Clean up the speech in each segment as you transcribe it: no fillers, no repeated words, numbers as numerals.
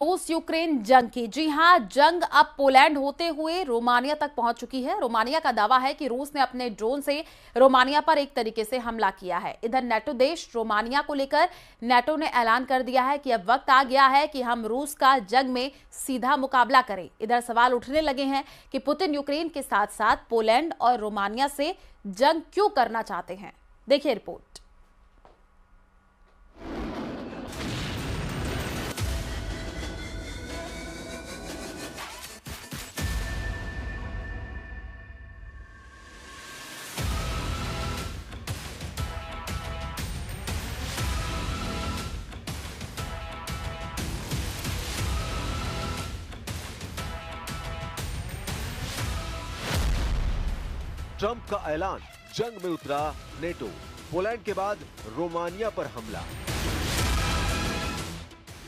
रूस यूक्रेन जंग की। जी हां, जंग अब पोलैंड होते हुए रोमानिया तक पहुंच चुकी है। रोमानिया का दावा है कि रूस ने अपने ड्रोन से रोमानिया पर एक तरीके से हमला किया है। इधर नेटो देश रोमानिया को लेकर नेटो ने ऐलान कर दिया है कि अब वक्त आ गया है कि हम रूस का जंग में सीधा मुकाबला करें। इधर सवाल उठने लगे हैं कि पुतिन यूक्रेन के साथ साथ पोलैंड और रोमानिया से जंग क्यों करना चाहते हैं। देखिए रिपोर्ट। ट्रंप का ऐलान, जंग में उतरा नेटो, पोलैंड के बाद रोमानिया पर हमला।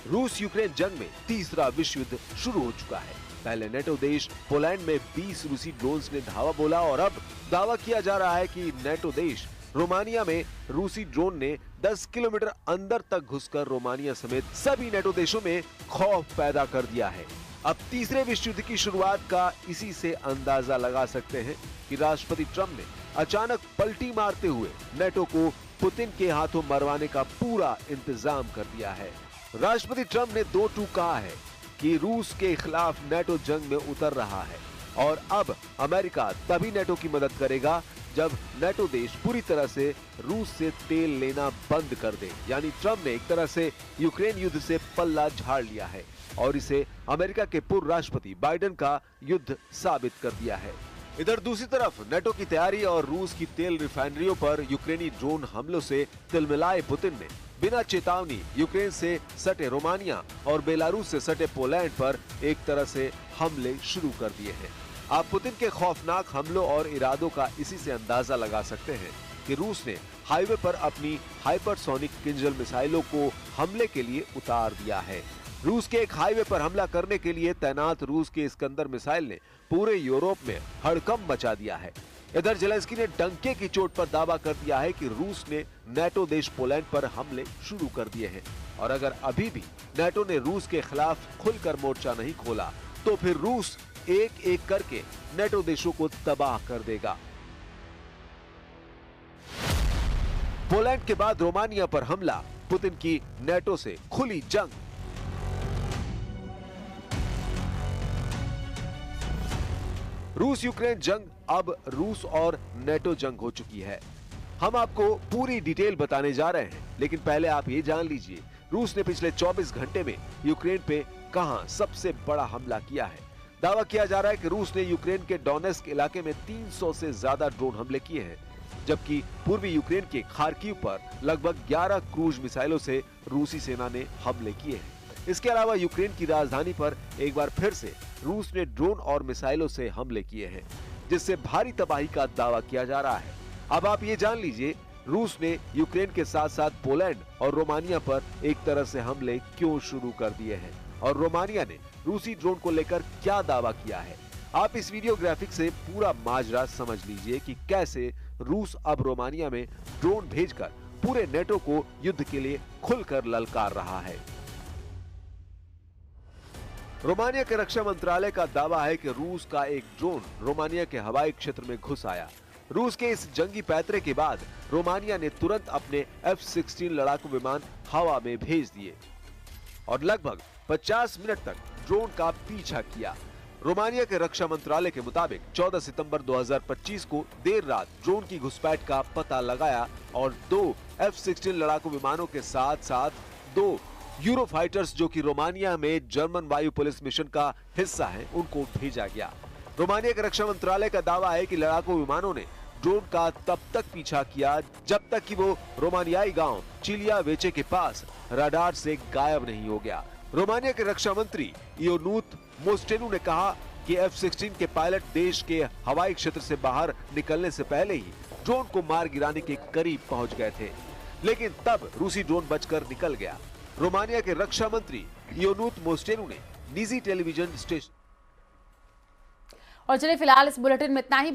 रूस यूक्रेन जंग में तीसरा विश्व युद्ध शुरू हो चुका है। पहले नेटो देश पोलैंड में 20 रूसी ड्रोन्स ने धावा बोला और अब दावा किया जा रहा है कि नेटो देश रोमानिया में रूसी ड्रोन ने 10 किलोमीटर अंदर तक घुसकर रोमानिया समेत सभी नेटो देशों में खौफ पैदा कर दिया है। अब तीसरे विश्व युद्ध की शुरुआत का इसी से अंदाजा लगा सकते हैं कि राष्ट्रपति ट्रंप ने अचानक पलटी मारते हुए नेटो को पुतिन के हाथों मरवाने का पूरा इंतजाम कर दिया है। राष्ट्रपति ट्रंप ने दो टूक कहा है कि रूस के खिलाफ नेटो जंग में उतर रहा है और अब अमेरिका तभी नेटो की मदद करेगा जब नेटो देश पूरी तरह से रूस से तेल लेना बंद कर दे। यानी ट्रंप ने एक तरह से यूक्रेन युद्ध से पल्ला झाड़ लिया है और इसे अमेरिका के पूर्व राष्ट्रपति बाइडेन का युद्ध साबित कर दिया है। इधर दूसरी तरफ नेटो की तैयारी और रूस की तेल रिफाइनरियों पर यूक्रेनी ड्रोन हमलों से तिलमिलाए पुतिन ने बिना चेतावनी यूक्रेन से सटे रोमानिया और बेलारूस से सटे पोलैंड पर एक तरह से हमले शुरू कर दिए हैं। आप पुतिन के खौफनाक हमलों और इरादों का इसी से अंदाजा लगा सकते हैं कि रूस ने हाईवे पर अपनी हाइपरसोनिक किंजल मिसाइलों को हमले के लिए उतार दिया है। रूस के एक हाईवे पर हमला करने के लिए तैनात रूस के इस्कंदर मिसाइल ने पूरे यूरोप में हड़कंप मचा दिया है। इधर जेलेंस्की ने डंके की चोट पर दावा कर दिया है कि रूस ने नेटो देश पोलैंड पर हमले शुरू कर दिए हैं और अगर अभी भी नेटो ने रूस के खिलाफ खुलकर मोर्चा नहीं खोला तो फिर रूस एक एक करके नेटो देशों को तबाह कर देगा। पोलैंड के बाद रोमानिया पर हमला, पुतिन की नेटो से खुली जंग। रूस यूक्रेन जंग अब रूस और नेटो जंग हो चुकी है। हम आपको पूरी डिटेल बताने जा रहे हैं, लेकिन पहले आप ये जान लीजिए रूस ने पिछले 24 घंटे में यूक्रेन पे कहां सबसे बड़ा हमला किया है। दावा किया जा रहा है कि रूस ने यूक्रेन के डोनेस्क इलाके में 300 से ज्यादा ड्रोन हमले किए हैं, जबकि पूर्वी यूक्रेन के खार्किव पर लगभग 11 क्रूज मिसाइलों से रूसी सेना ने हमले किए हैं। इसके अलावा यूक्रेन की राजधानी पर एक बार फिर से रूस ने ड्रोन और मिसाइलों से हमले किए हैं, जिससे भारी तबाही का दावा किया जा रहा है। अब आप ये जान लीजिए रूस ने यूक्रेन के साथ साथ पोलैंड और रोमानिया पर एक तरह से हमले क्यों शुरू कर दिए हैं और रोमानिया ने रूसी ड्रोन को लेकर क्या दावा किया है। आप इस वीडियो ग्राफिक से पूरा माजरा समझ लीजिए कि कैसे रूस अब रोमानिया में ड्रोन भेजकर पूरे नेटो को युद्ध के लिए खुलकर ललकार रहा है। रोमानिया के रक्षा मंत्रालय का दावा है कि रूस का एक ड्रोन रोमानिया के हवाई क्षेत्र में घुस आया। रूस के इस जंगी पैतरे के बाद रोमानिया ने तुरंत अपने F-16 लड़ाकू विमान हवा में भेज दिए और लगभग 50 मिनट तक ड्रोन का पीछा किया। रोमानिया के रक्षा मंत्रालय के मुताबिक 14 सितंबर 2025 को देर रात ड्रोन की घुसपैठ का पता लगाया और 2 F-16 लड़ाकू विमानों के साथ साथ 2 यूरोफाइटर्स जो कि रोमानिया में जर्मन वायु पुलिस मिशन का हिस्सा हैं, उनको भेजा गया। रोमानिया के रक्षा मंत्रालय का दावा है कि लड़ाकू विमानों ने ड्रोन का तब तक पीछा किया जब तक कि वो रोमानियाई गांव चिलिया वेचे के पास रडार से गायब नहीं हो गया। रोमानिया के रक्षा मंत्री इयोनूत मोस्टेनू ने कहा कि F-16 के पायलट देश के हवाई क्षेत्र से बाहर निकलने से पहले ही ड्रोन को मार गिराने के करीब पहुंच गए थे, लेकिन तब रूसी ड्रोन बचकर निकल गया। रोमानिया के रक्षा मंत्री इयोनूत मोस्टेनू ने निजी टेलीविजन स्टेशन और चलिए फिलहाल इस बुलेटिन में इतना ही।